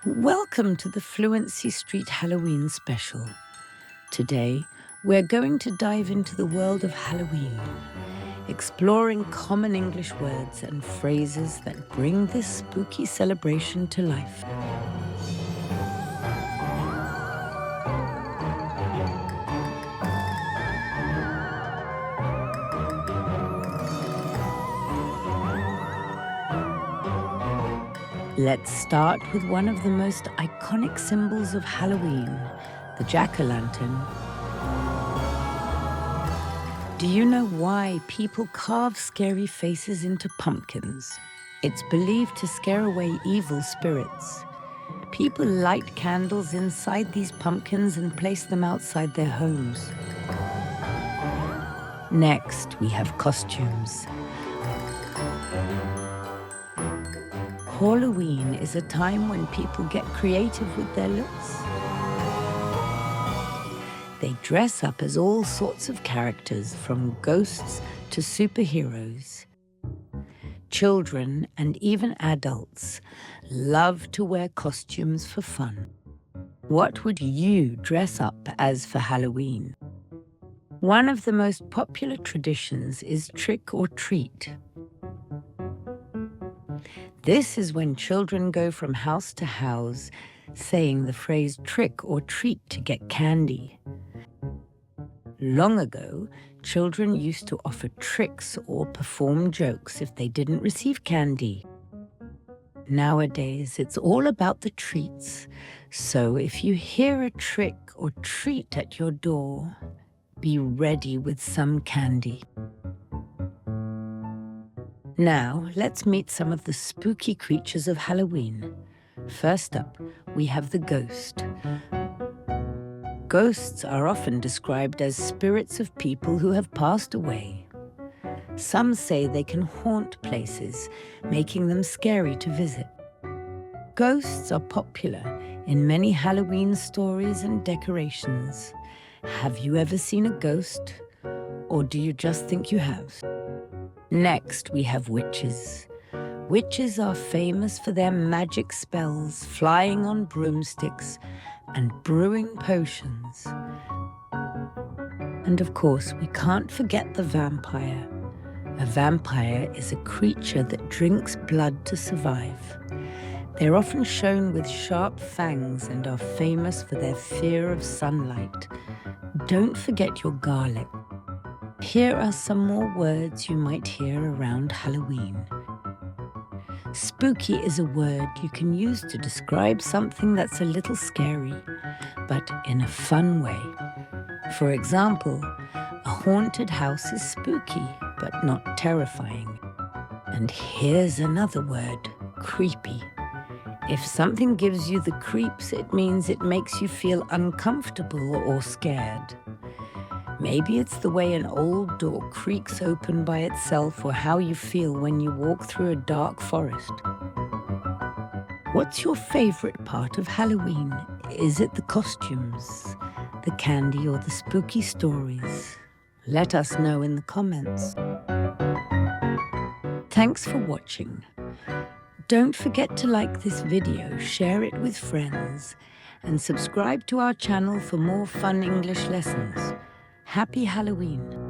Welcome to the Fluency Street Halloween special. Today, we're going to dive into the world of Halloween, exploring common English words and phrases that bring this spooky celebration to life. Let's start with one of the most iconic symbols of Halloween, the jack-o'-lantern. Do you know why people carve scary faces into pumpkins? It's believed to scare away evil spirits. People light candles inside these pumpkins and place them outside their homes. Next, we have costumes. Halloween is a time when people get creative with their looks. They dress up as all sorts of characters, from ghosts to superheroes. Children and even adults love to wear costumes for fun. What would you dress up as for Halloween? One of the most popular traditions is trick or treat. This is when children go from house to house, saying the phrase trick or treat to get candy. Long ago, children used to offer tricks or perform jokes if they didn't receive candy. Nowadays, it's all about the treats. So if you hear a trick or treat at your door, be ready with some candy. Now, let's meet some of the spooky creatures of Halloween. First up, we have the ghost. Ghosts are often described as spirits of people who have passed away. Some say they can haunt places, making them scary to visit. Ghosts are popular in many Halloween stories and decorations. Have you ever seen a ghost? Or do you just think you have? Next, we have witches. Witches are famous for their magic spells, flying on broomsticks, and brewing potions. And of course, we can't forget the vampire. A vampire is a creature that drinks blood to survive. They're often shown with sharp fangs and are famous for their fear of sunlight. Don't forget your garlic. Here are some more words you might hear around Halloween. Spooky is a word you can use to describe something that's a little scary, but in a fun way. For example, a haunted house is spooky, but not terrifying. And here's another word, creepy. If something gives you the creeps, it means it makes you feel uncomfortable or scared. Maybe it's the way an old door creaks open by itself, or how you feel when you walk through a dark forest. What's your favorite part of Halloween? Is it the costumes, the candy, or the spooky stories? Let us know in the comments. Thanks for watching. Don't forget to like this video, share it with friends, and subscribe to our channel for more fun English lessons. Happy Halloween!